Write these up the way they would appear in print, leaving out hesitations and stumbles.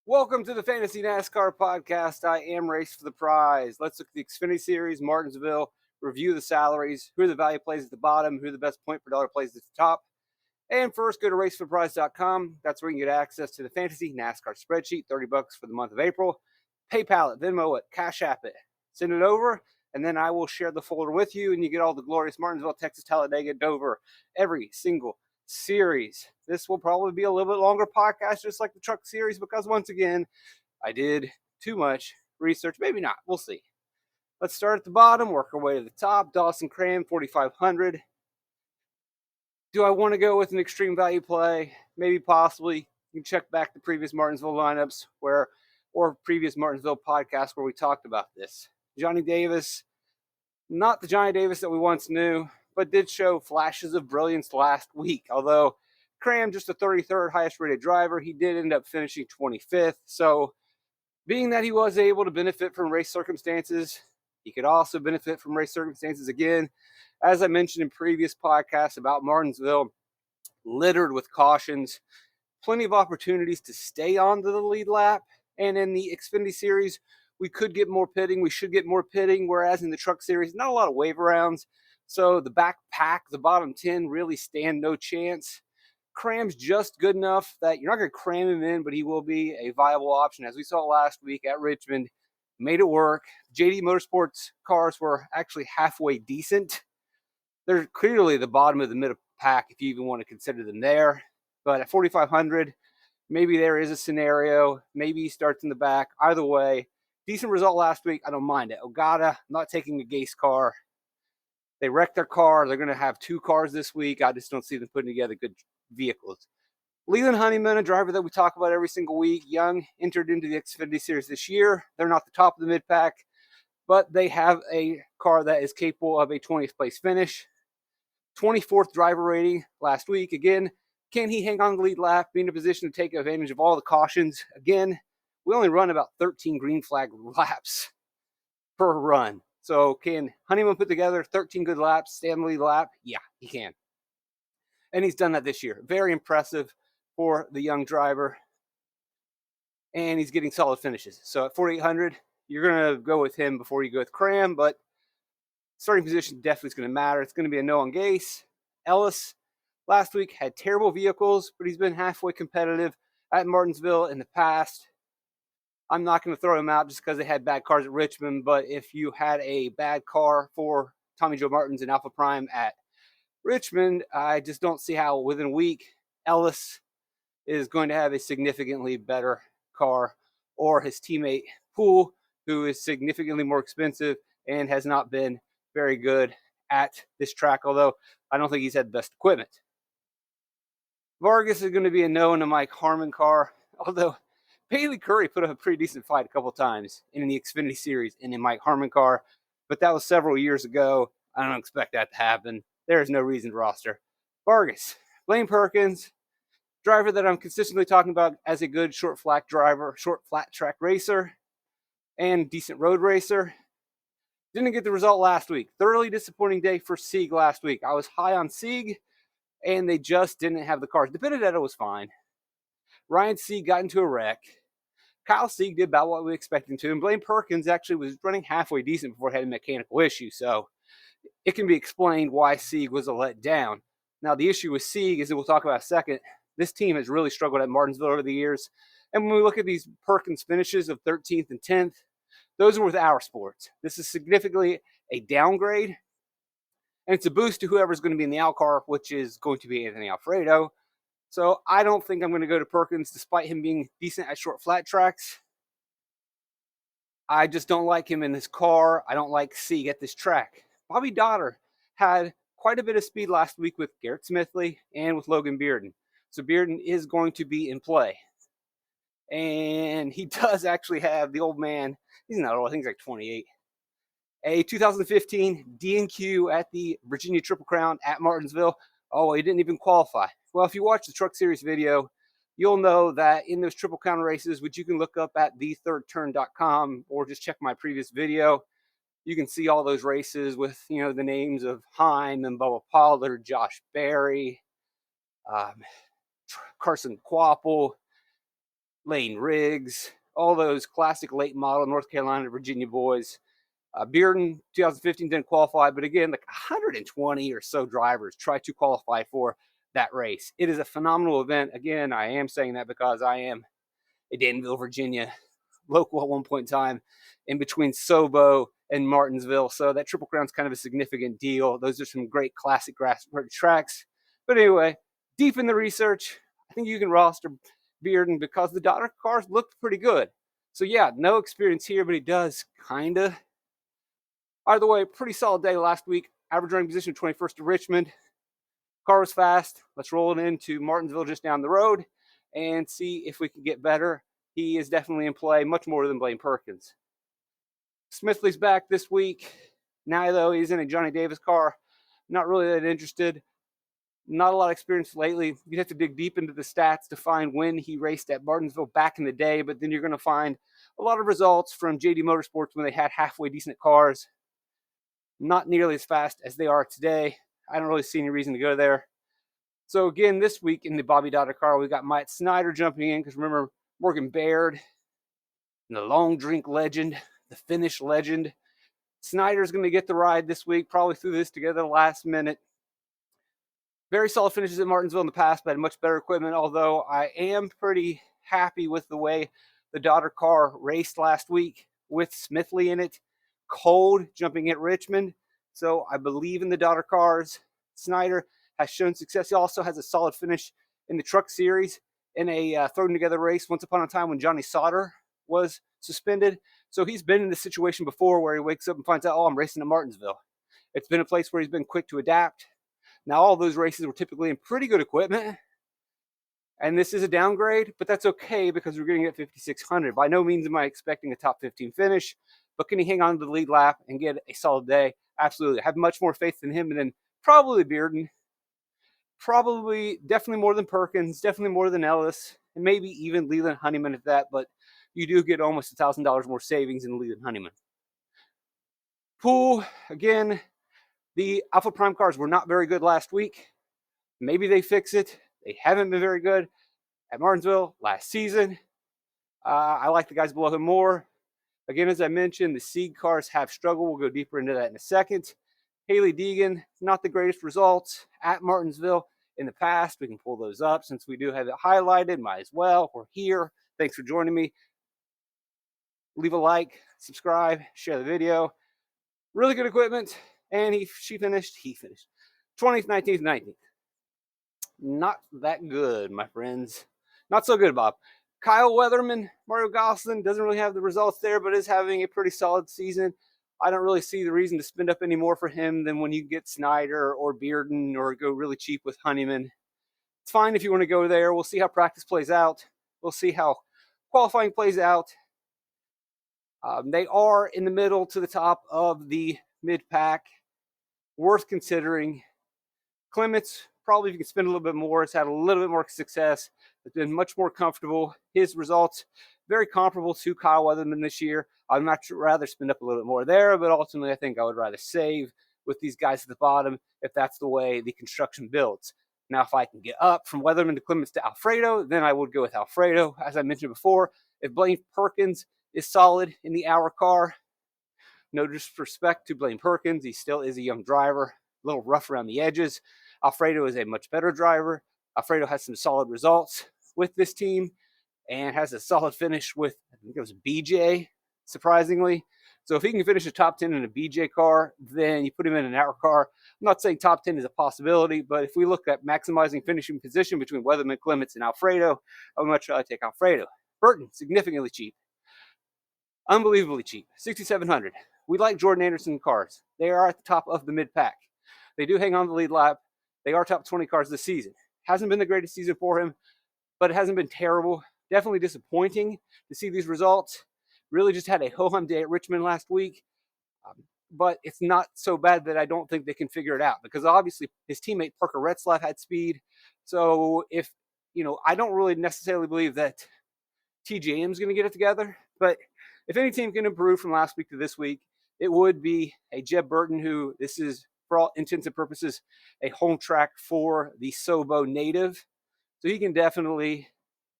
Welcome to the Fantasy NASCAR podcast. I am Race for the Prize. Let's look at the Xfinity Series, Martinsville, review the salaries, who are the value plays at the bottom, who are the best point per dollar plays at the top. And first, go to racefortheprize.com. That's where you can get access to the Fantasy NASCAR spreadsheet, $30 for the month of April. PayPal it, Venmo it, Cash App it. Send it over, and then I will share the folder with you, and you get all the glorious Martinsville, Texas, Talladega, Dover, every single series. This will probably be a little bit longer podcast, just like the truck series, because once again, I did too much research. Maybe not. We'll see. Let's start at the bottom, work our way to the top. Dawson Cram, 4,500. Do I want to go with an extreme value play? Maybe, possibly. You can check back the previous Martinsville lineups or previous Martinsville podcasts where we talked about this. Johnny Davis, not the Johnny Davis that we once knew, but did show flashes of brilliance last week. Although Cram, just the 33rd highest rated driver, he did end up finishing 25th. So being that he was able to benefit from race circumstances, he could also benefit from race circumstances again. As I mentioned in previous podcasts about Martinsville, littered with cautions, plenty of opportunities to stay on to the lead lap. And in the Xfinity Series, we could get more pitting. We should get more pitting, whereas in the Truck Series, not a lot of wave rounds. So the back pack, the bottom 10, really stand no chance. Cram's just good enough that you're not going to cram him in, but he will be a viable option. As we saw last week at Richmond, made it work. JD Motorsports cars were actually halfway decent. They're clearly the bottom of the middle pack if you even want to consider them there. But at 4,500, maybe there is a scenario. Maybe he starts in the back. Either way, decent result last week. I don't mind it. Ogata, I'm not taking a Gase car. They wrecked their car. They're going to have two cars this week. I just don't see them putting together good vehicles. Leland Honeyman, a driver that we talk about every single week, young, entered into the Xfinity Series this year. They're not the top of the mid-pack, but they have a car that is capable of a 20th place finish. 24th driver rating last week. Again, can he hang on the lead lap, be in a position to take advantage of all the cautions? Again, we only run about 13 green flag laps per run. So can Honeyman put together 13 good laps, stay on the lead lap? Yeah, he can. And he's done that this year. Very impressive for the young driver. And he's getting solid finishes. So at 4,800, you're going to go with him before you go with Cram, but starting position definitely is going to matter. It's going to be a no on Gase. Ellis last week had terrible vehicles, but he's been halfway competitive at Martinsville in the past. I'm not going to throw him out just because they had bad cars at Richmond, but if you had a bad car for Tommy Joe Martins and Alpha Prime at Richmond, I just don't see how within a week Ellis is going to have a significantly better car, or his teammate Poole, who is significantly more expensive and has not been very good at this track, although I don't think he's had the best equipment. Vargas is going to be a no in a Mike Harmon car, although Bailey Curry put up a pretty decent fight a couple times in the Xfinity Series in a Mike Harmon car, but that was several years ago. I don't expect that to happen. There is no reason to roster Vargas. Blaine Perkins, driver that I'm consistently talking about as a good short flat driver, short flat track racer, and decent road racer. Didn't get the result last week. Thoroughly disappointing day for Sieg last week. I was high on Sieg, and they just didn't have the cars. DeBenedetto was fine. Ryan Sieg got into a wreck. Kyle Sieg did about what we expected him to, and Blaine Perkins actually was running halfway decent before he had a mechanical issue, so it can be explained why Sieg was a letdown. Now, the issue with Sieg is that we'll talk about in a second. This team has really struggled at Martinsville over the years. And when we look at these Perkins finishes of 13th and 10th, those are with our sports. This is significantly a downgrade. And it's a boost to whoever's going to be in the out car, which is going to be Anthony Alfredo. So I don't think I'm going to go to Perkins, despite him being decent at short flat tracks. I just don't like him in this car. I don't like Sieg at this track. Bobby Dotter had quite a bit of speed last week with Garrett Smithley and with Logan Bearden. So Bearden is going to be in play. And he does actually have the old man. He's not old. I think he's like 28. A 2015 D&Q at the Virginia Triple Crown at Martinsville. Oh, he didn't even qualify. Well, if you watch the Truck Series video, you'll know that in those Triple Crown races, which you can look up at thethirdturn.com or just check my previous video, you can see all those races with, the names of Heim and Bubba Pollard, Josh Berry, Carson Quapple. Lane Riggs, all those classic late model North Carolina, Virginia boys. Bearden, 2015, didn't qualify, but again, like 120 or so drivers try to qualify for that race. It is a phenomenal event. Again, I am saying that because I am a Danville, Virginia local at one point in time, in between Sobo and Martinsville. So that Triple Crown is kind of a significant deal. Those are some great classic grassroots tracks. But anyway, deep in the research, I think you can roster Bearden because the daughter cars looked pretty good. So yeah, no experience here, but he does kind of. Either way, pretty solid day last week. Average running position 21st to Richmond. Car was fast. Let's roll it into Martinsville just down the road and see if we can get better. He is definitely in play, much more than Blaine Perkins. Smithley's back this week. Now, though, he's in a Johnny Davis car. Not really that interested. Not a lot of experience lately. You'd have to dig deep into the stats to find when he raced at Martinsville back in the day, but then you're going to find a lot of results from JD Motorsports when they had halfway decent cars. Not nearly as fast as they are today. I don't really see any reason to go there. So again, this week in the Bobby Daughter car, we got Mike Snyder jumping in because remember Morgan Baird, the long drink legend, the Finnish legend. Snyder's going to get the ride this week, probably threw this together last minute. Very solid finishes at Martinsville in the past, but had much better equipment, although I am pretty happy with the way the daughter car raced last week with Smithley in it. Cold jumping at Richmond. So I believe in the daughter cars. Snyder has shown success. He also has a solid finish in the truck series in a thrown together race once upon a time when Johnny Sauter was suspended. So he's been in this situation before where he wakes up and finds out, oh, I'm racing at Martinsville. It's been a place where he's been quick to adapt. Now, all those races were typically in pretty good equipment. And this is a downgrade, but that's okay because we're getting it at 5,600. By no means am I expecting a top 15 finish, but can he hang on to the lead lap and get a solid day? Absolutely. I have much more faith in him than probably Bearden. Probably, definitely more than Perkins, definitely more than Ellis, and maybe even Leland Honeyman at that, but you do get almost $1,000 more savings in Leland Honeyman. Pool, again, the Alpha Prime cars were not very good last week. Maybe they fix it. They haven't been very good at Martinsville last season. I like the guys below him more. Again, as I mentioned, the seed cars have struggled. We'll go deeper into that in a second. Haley Deegan, not the greatest results at Martinsville in the past. We can pull those up since we do have it highlighted. Might as well. We're here. Thanks for joining me. Leave a like, subscribe, share the video. Really good equipment. And he finished 20th, 19th, 19th. Not that good, my friends. Not so good, Bob. Kyle Weatherman, Mario Gosselin, doesn't really have the results there, but is having a pretty solid season. I don't really see the reason to spend up any more for him than when you get Snyder or Bearden or go really cheap with Honeyman. It's fine if you want to go there. We'll see how practice plays out. We'll see how qualifying plays out. They are in the middle to the top of the mid-pack. Worth considering. Clements, probably if you can spend a little bit more, has had a little bit more success. It's been much more comfortable. His results very comparable to Kyle Weatherman this year. I'd much rather spend up a little bit more there, but ultimately I think I would rather save with these guys at the bottom if that's the way the construction builds. Now, if I can get up from Weatherman to Clements to Alfredo, then I would go with Alfredo. As I mentioned before, if Blaine Perkins is solid in the hour car, no disrespect to Blaine Perkins, he still is a young driver, a little rough around the edges. Alfredo is a much better driver. Alfredo has some solid results with this team and has a solid finish with, I think it was BJ, surprisingly. So if he can finish a top 10 in a BJ car, then you put him in an hour car. I'm not saying top 10 is a possibility, but if we look at maximizing finishing position between Weatherman, Clements, and Alfredo, I would much rather take Alfredo. Burton, significantly cheap. Unbelievably cheap, $6,700. We like Jordan Anderson cars. They are at the top of the mid-pack. They do hang on the lead lap. They are top 20 cars this season. Hasn't been the greatest season for him, but it hasn't been terrible. Definitely disappointing to see these results. Really just had a ho-hum day at Richmond last week. But it's not so bad that I don't think they can figure it out because obviously his teammate Parker Retzlaff had speed. So if, I don't really necessarily believe that TJM is going to get it together. But if any team can improve from last week to this week, it would be a Jeb Burton, who this is, for all intents and purposes, a home track for the Sobo native. So he can definitely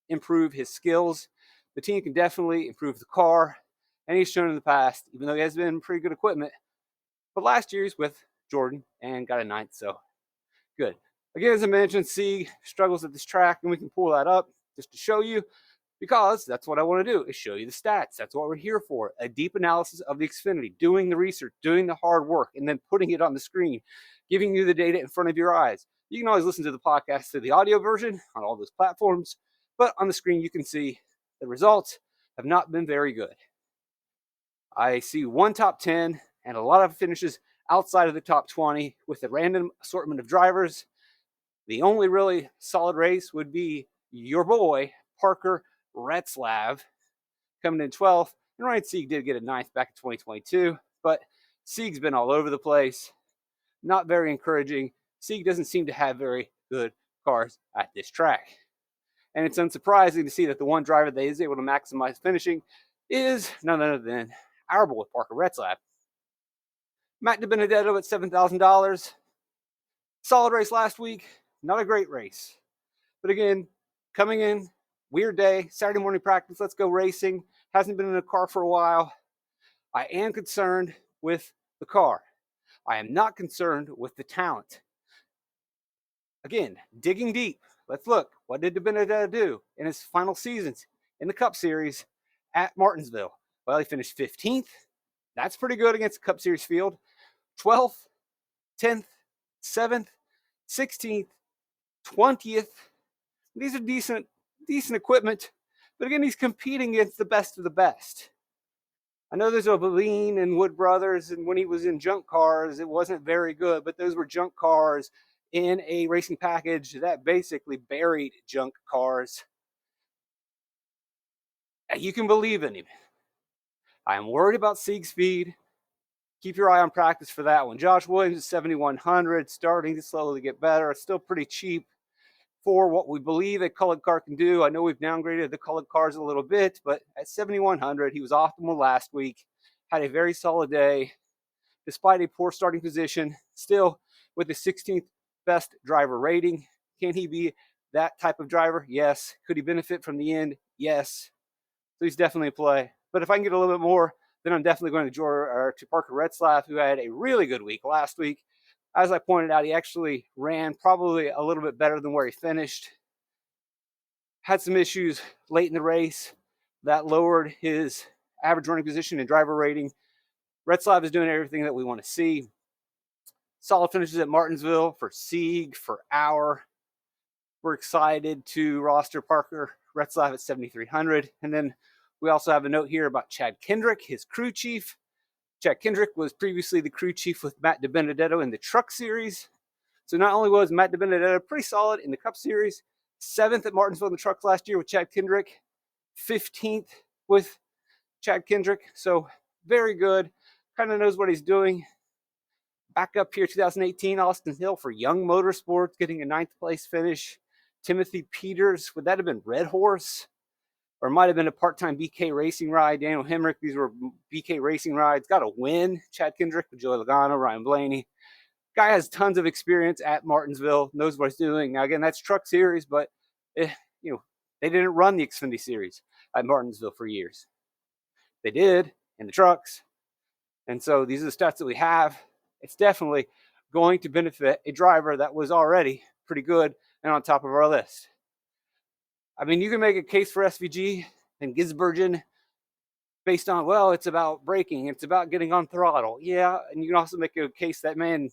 improve his skills the team can definitely improve the car, and he's shown in the past, even though he has been pretty good equipment. But last year he's with Jordan and got a 9th, so good. Again, as I mentioned, Sieg struggles at this track, and we can pull that up just to show you, because that's what I want to do, is show you the stats. That's what we're here for, a deep analysis of the Xfinity, doing the research, doing the hard work, and then putting it on the screen, giving you the data in front of your eyes. You can always listen to the podcast through the audio version on all those platforms, but on the screen you can see the results have not been very good. I see one top 10 and a lot of finishes outside of the top 20 with a random assortment of drivers. The only really solid race would be your boy, Parker Retzlaff, coming in 12th. And Ryan Sieg did get a 9th back in 2022, but Sieg's been all over the place. Not very encouraging. Sieg doesn't seem to have very good cars at this track. And it's unsurprising to see that the one driver that is able to maximize finishing is none other than our boy, Parker Retzlaff. Matt DiBenedetto at $7,000. Solid race last week. Not a great race. But again, coming in, weird day, Saturday morning practice, let's go racing. Hasn't been in a car for a while. I am concerned with the car. I am not concerned with the talent. Again, digging deep. Let's look. What did DiBenedetto do in his final seasons in the Cup Series at Martinsville? Well, he finished 15th. That's pretty good against the Cup Series field. 12th, 10th, 7th, 16th, 20th. These are decent equipment. But again, he's competing against the best of the best. I know there's a Boleyn and Wood Brothers, and when he was in junk cars, it wasn't very good, but those were junk cars in a racing package that basically buried junk cars. You can believe in him. I am worried about Sieg's speed. Keep your eye on practice for that one. Josh Williams is 7,100, starting to slowly get better. It's still pretty cheap for what we believe a colored car can do. I know we've downgraded the colored cars a little bit, but at 7,100, he was optimal last week. Had a very solid day, despite a poor starting position. Still with the 16th best driver rating. Can he be that type of driver? Yes. Could he benefit from the end? Yes. So he's definitely a play. But if I can get a little bit more, then I'm definitely going to Parker Retzlaff, who had a really good week last week. As I pointed out, he actually ran probably a little bit better than where he finished. Had some issues late in the race that lowered his average running position and driver rating. Retzlaff is doing everything that we want to see. Solid finishes at Martinsville for Sieg, for Auer. We're excited to roster Parker Retzlaff at 7,300. And then we also have a note here about Chad Kendrick, his crew chief. Chad Kendrick was previously the crew chief with Matt DiBenedetto in the Truck Series. So not only was Matt DiBenedetto pretty solid in the Cup Series, 7th at Martinsville in the Trucks last year with Chad Kendrick, 15th with Chad Kendrick. So very good. Kind of knows what he's doing. Back up here, 2018, Austin Hill for Young Motorsports, getting a 9th place finish. Timothy Peters, would that have been Red Horse? Or it might have been a part-time BK Racing ride. Daniel Hemrick, these were BK Racing rides. Got a win. Chad Kendrick with Joey Logano, Ryan Blaney. Guy has tons of experience at Martinsville, knows what he's doing. Now, again, that's Truck Series, but they didn't run the Xfinity Series at Martinsville for years. They did in the trucks. And so these are the stats that we have. It's definitely going to benefit a driver that was already pretty good and on top of our list. I mean, you can make a case for SVG and Gisbergen based on, well, it's about braking, it's about getting on throttle. Yeah, and you can also make a case that, man,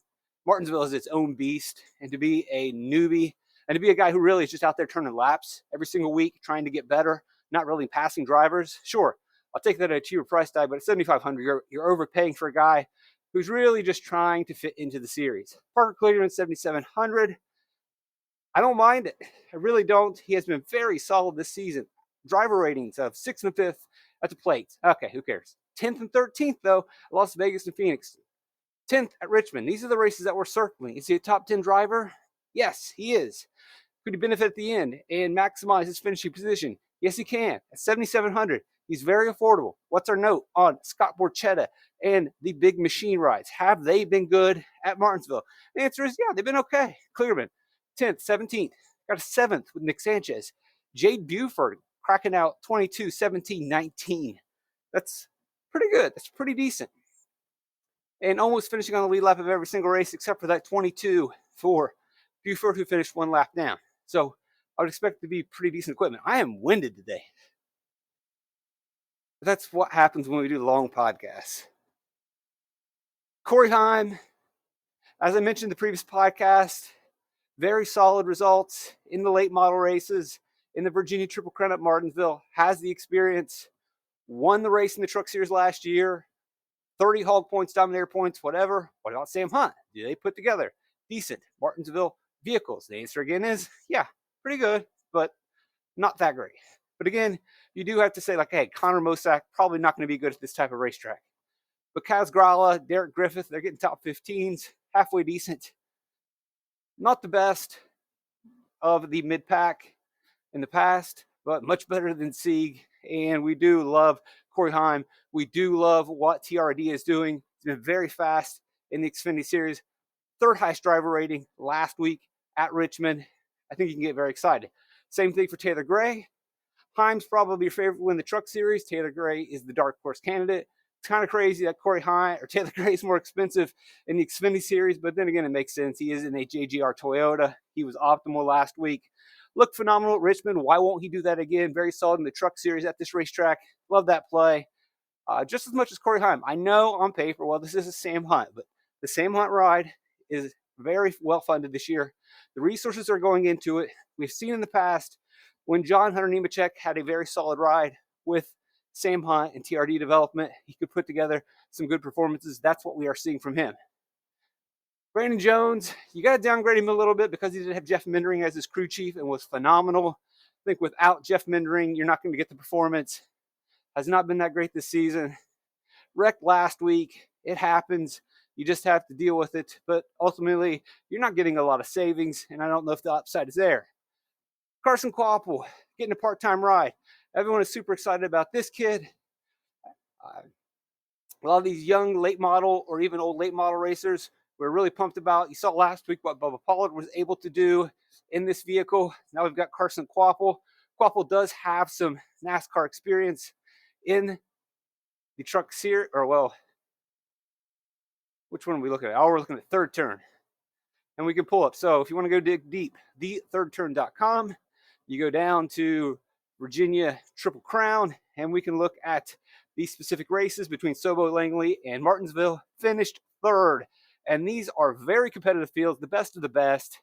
Martinsville is its own beast, and to be a newbie and to be a guy who really is just out there turning laps every single week, trying to get better, not really passing drivers. Sure, I'll take that at a cheaper price tag, but at $7,500, you're overpaying for a guy who's really just trying to fit into the series. Parker Cleveland, $7,700. I don't mind it. I really don't. He has been very solid this season. Driver ratings of 6th and 5th at the plates. Okay, who cares? 10th and 13th, though, Las Vegas and Phoenix. 10th at Richmond. These are the races that we're circling. Is he a top 10 driver? Yes, he is. Could he benefit at the end and maximize his finishing position? Yes, he can. At $7,700, he's very affordable. What's our note on Scott Borchetta and the big machine rides? Have they been good at Martinsville? The answer is, yeah, they've been okay. Clearman, 10th, 17th, got a 7th with Nick Sanchez. Jade Buford, cracking out 22, 17, 19. That's pretty good. That's pretty decent. And almost finishing on the lead lap of every single race except for that 22 for Buford, who finished one lap down. So I would expect it to be pretty decent equipment. I am winded today. But that's what happens when we do long podcasts. Corey Heim, as I mentioned in the previous podcast, very solid results in the late model races in the Virginia Triple Crown at Martinsville, has the experience, won the race in the Truck Series last year, 30 hog points, Dominator points, whatever. What about Sam Hunt? Do they put together decent Martinsville vehicles? The answer again is, yeah, pretty good, but not that great. But again, you do have to say, like, hey, Connor Mosack, probably not going to be good at this type of racetrack. But Kaz Grala, Derek Griffith, they're getting top 15s, halfway decent. Not the best of the mid-pack in the past, but much better than Sieg. And we do love Corey Heim. We do love what TRD is doing. He's been very fast in the Xfinity Series. Third highest driver rating last week at Richmond. I think you can get very excited. Same thing for Taylor Gray. Heim's probably your favorite to win the Truck Series. Taylor Gray is the dark horse candidate. It's kind of crazy that Corey Heim or Taylor Gray is more expensive in the Xfinity Series, but then again, it makes sense. He is in a JGR Toyota. He was optimal last week. Looked phenomenal at Richmond. Why won't he do that again? Very solid in the Truck Series at this racetrack. Love that play. Just as much as Corey Heim. I know on paper, well, this is a Sam Hunt, but the Sam Hunt ride is very well funded this year. The resources are going into it. We've seen in the past when John Hunter Nemechek had a very solid ride with Sam Hunt and TRD development, he could put together some good performances. That's what we are seeing from him. Brandon Jones, you got to downgrade him a little bit because he did have Jeff Mindering as his crew chief and was phenomenal. I think without Jeff Mindering, you're not going to get the performance. Has not been that great this season. Wrecked last week. It happens. You just have to deal with it. But ultimately, you're not getting a lot of savings, and I don't know if the upside is there. Carson Quapple, getting a part-time ride. Everyone is super excited about this kid. A lot of these young late model or even old late model racers we're really pumped about. You saw last week what Bubba Pollard was able to do in this vehicle. Now we've got Carson Quapple. Quapple does have some NASCAR experience in the Truck Series, or well, which one are we looking at? Oh, we're looking at Third Turn. And we can pull up. So if you want to go dig deep, thethirdturn.com, you go down to Virginia Triple Crown, and we can look at these specific races between Sobo, Langley, and Martinsville. Finished third. And these are very competitive fields, the best of the best.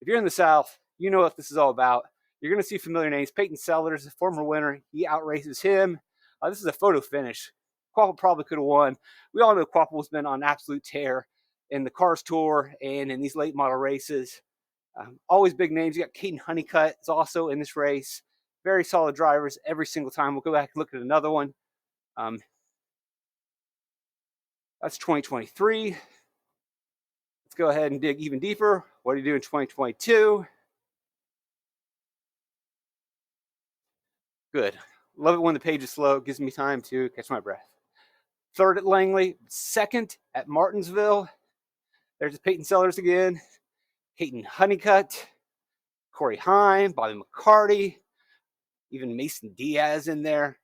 If you're in the South, you know what this is all about. You're going to see familiar names. Peyton Sellers, former winner, he outraces him. This is a photo finish. Quapple probably could have won. We all know Quapple's been on absolute tear in the Cars Tour and in these late model races. Always big names. You got Caden Honeycutt is also in this race. Very solid drivers every single time. We'll go back and look at another one. That's 2023. Let's go ahead and dig even deeper. What do you do in 2022? Good. Love it when the page is slow. It gives me time to catch my breath. Third at Langley. Second at Martinsville. There's Peyton Sellers again. Caden Honeycutt. Corey Heim. Bobby McCarty. Even Mason Diaz in there.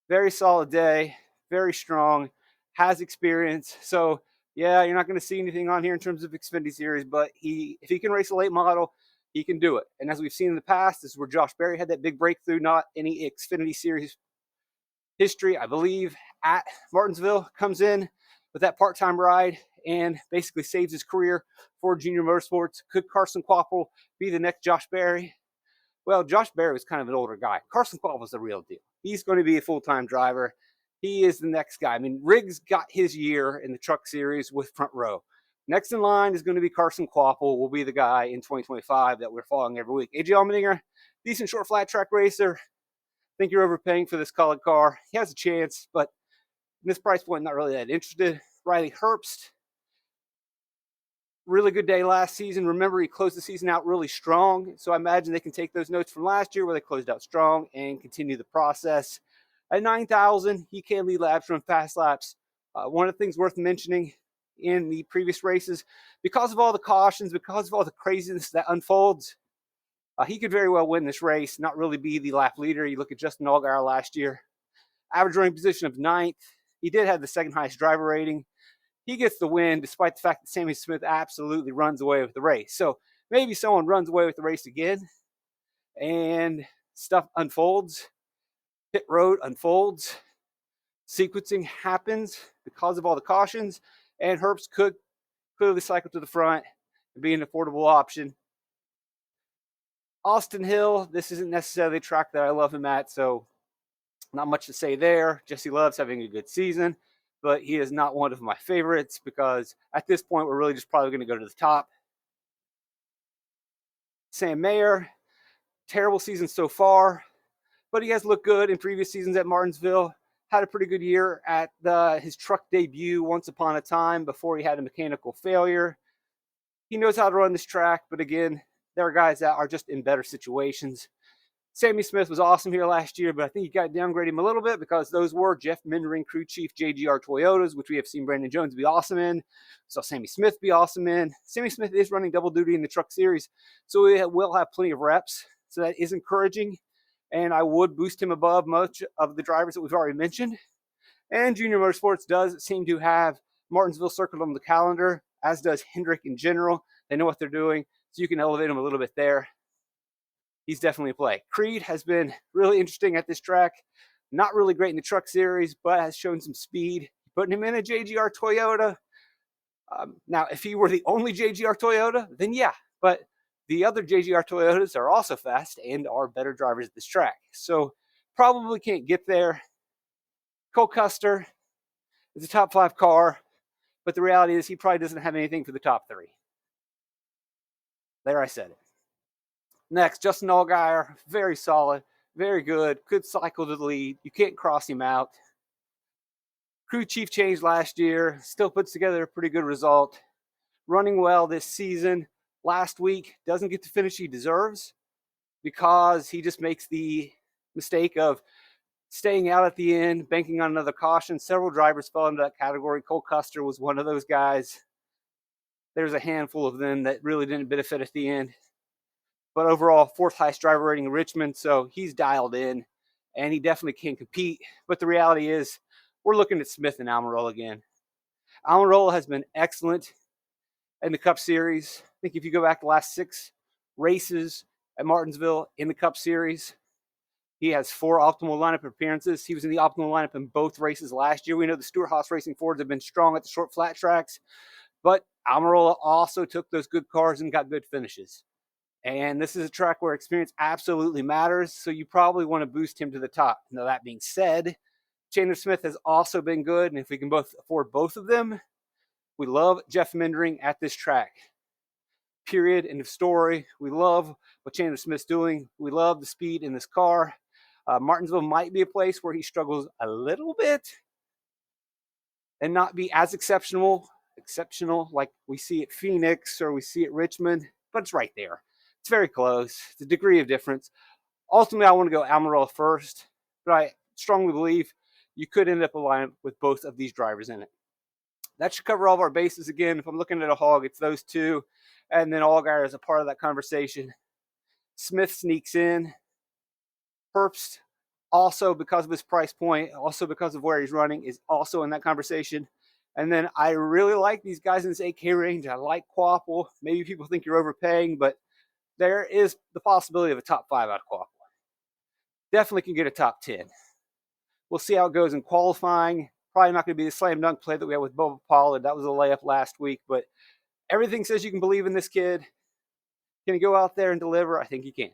Very solid day. Very strong. Has experience. So, yeah, you're not going to see anything on here in terms of Xfinity Series, but if he can race a late model, he can do it. And as we've seen in the past, this is where Josh Berry had that big breakthrough, not any Xfinity Series history, I believe, at Martinsville. Comes in with that part-time ride and basically saves his career for Junior Motorsports. Could Carson Quapple be the next Josh Berry? Well, Josh Berry was kind of an older guy. Carson Quapple was the real deal. He's going to be a full-time driver. He is the next guy. I mean, Riggs got his year in the Truck Series with Front Row. Next in line is going to be Carson Quapple, will be the guy in 2025 that we're following every week. AJ Allmendinger, decent short flat track racer. I think you're overpaying for this colored car. He has a chance, but in this price point, not really that interested. Riley Herbst, really good day last season. Remember, he closed the season out really strong. So I imagine they can take those notes from last year where they closed out strong and continue the process. At 9,000, he can lead laps, run fast laps. One of the things worth mentioning in the previous races, because of all the cautions, because of all the craziness that unfolds, He could very well win this race, not really be the lap leader. You look at Justin Allgaier last year, average running position of 9th. He did have the second highest driver rating. He gets the win despite the fact that Sammy Smith absolutely runs away with the race. So maybe someone runs away with the race again and stuff unfolds. Pit road unfolds. Sequencing happens because of all the cautions, and Herbst could clearly cycle to the front and be an affordable option. Austin Hill, this isn't necessarily a track that I love him at, so not much to say there. Jesse Love's having a good season, but he is not one of my favorites because at this point, we're really just probably going to go to the top. Sam Mayer, terrible season so far, but he has looked good in previous seasons at Martinsville. Had a pretty good year at his truck debut once upon a time before he had a mechanical failure. He knows how to run this track, but again, there are guys that are just in better situations. Sammy Smith was awesome here last year, but I think you got to downgrade him a little bit because those were Jeff Mindering crew chief JGR Toyotas, which we have seen Brandon Jones be awesome in. Saw Sammy Smith be awesome in. Sammy Smith is running double duty in the truck series, so we will have plenty of reps. So that is encouraging, and I would boost him above much of the drivers that we've already mentioned. And Junior Motorsports does seem to have Martinsville circled on the calendar, as does Hendrick in general. They know what they're doing, so you can elevate him a little bit there. He's definitely a play. Creed has been really interesting at this track. Not really great in the truck series, but has shown some speed. Putting him in a JGR Toyota. Now, if he were the only JGR Toyota, then yeah. But the other JGR Toyotas are also fast and are better drivers at this track. So probably can't get there. Cole Custer is a top 5 car, but the reality is he probably doesn't have anything for the top 3. There, I said it. Next, Justin Allgaier, very solid, very good, could cycle to the lead. You can't cross him out. Crew chief changed last year, still puts together a pretty good result. Running well this season. Last week, doesn't get the finish he deserves because he just makes the mistake of staying out at the end, banking on another caution. Several drivers fell into that category. Cole Custer was one of those guys. There's a handful of them that really didn't benefit at the end. But overall, 4th highest driver rating in Richmond, so he's dialed in, and he definitely can compete. But the reality is, we're looking at Smith and Almirola again. Almirola has been excellent in the Cup Series. I think if you go back the last 6 races at Martinsville in the Cup Series, he has 4 optimal lineup appearances. He was in the optimal lineup in both races last year. We know the Stewart-Haas Racing Fords have been strong at the short flat tracks, but Almirola also took those good cars and got good finishes. And this is a track where experience absolutely matters, so you probably want to boost him to the top. Now, that being said, Chandler Smith has also been good, and if we can both afford both of them, we love Jeff Mindering at this track. Period. End of story. We love what Chandler Smith's doing. We love the speed in this car. Martinsville might be a place where he struggles a little bit and not be as exceptional like we see at Phoenix or we see at Richmond, but it's right there. It's very close. It's a degree of difference. Ultimately, I want to go Almirola first, but I strongly believe you could end up aligned with both of these drivers in it. That should cover all of our bases again. If I'm looking at a hog, it's those 2, and then Allgaier is a part of that conversation. Smith sneaks in. Herbst, also because of his price point, also because of where he's running, is also in that conversation. And then I really like these guys in this 8K range. I like Quapple. Maybe people think you're overpaying, but there is the possibility of a top 5 out of Quapple. Definitely can get a top 10. We'll see how it goes in qualifying. Probably not going to be the slam dunk play that we had with Bubba Pollard. That was a layup last week, but everything says you can believe in this kid. Can he go out there and deliver? I think he can.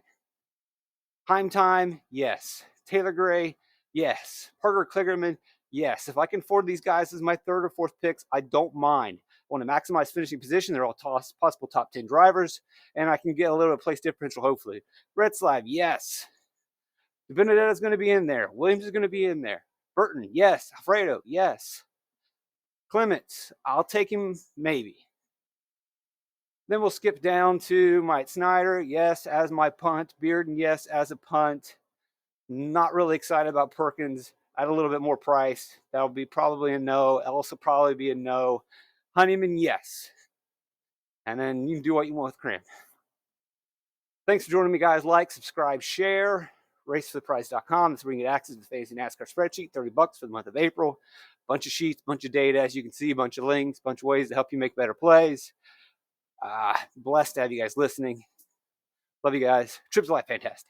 Heim time, yes. Taylor Gray, yes. Parker Kligerman, yes. If I can afford these guys as my 3rd or 4th picks, I don't mind. I want to maximize finishing position. They're all possible top 10 drivers, and I can get a little bit of place differential, hopefully. Red Slide, yes. Benedetta's going to be in there. Williams is going to be in there. Burton, yes. Alfredo, yes. Clements, I'll take him, maybe. Then we'll skip down to Mike Snyder, yes, as my punt. Bearden, yes, as a punt. Not really excited about Perkins at a little bit more price. That'll be probably a no. Ellis will probably be a no. Honeyman, yes. And then you can do what you want with Cram. Thanks for joining me, guys. Like, subscribe, share. RaceForThePrize.com. That's where you can get access to the Fantasy NASCAR spreadsheet. $30 for the month of April. Bunch of sheets, bunch of data, as you can see, a bunch of links, bunch of ways to help you make better plays. Blessed to have you guys listening. Love you guys. Trips of life, fantastic.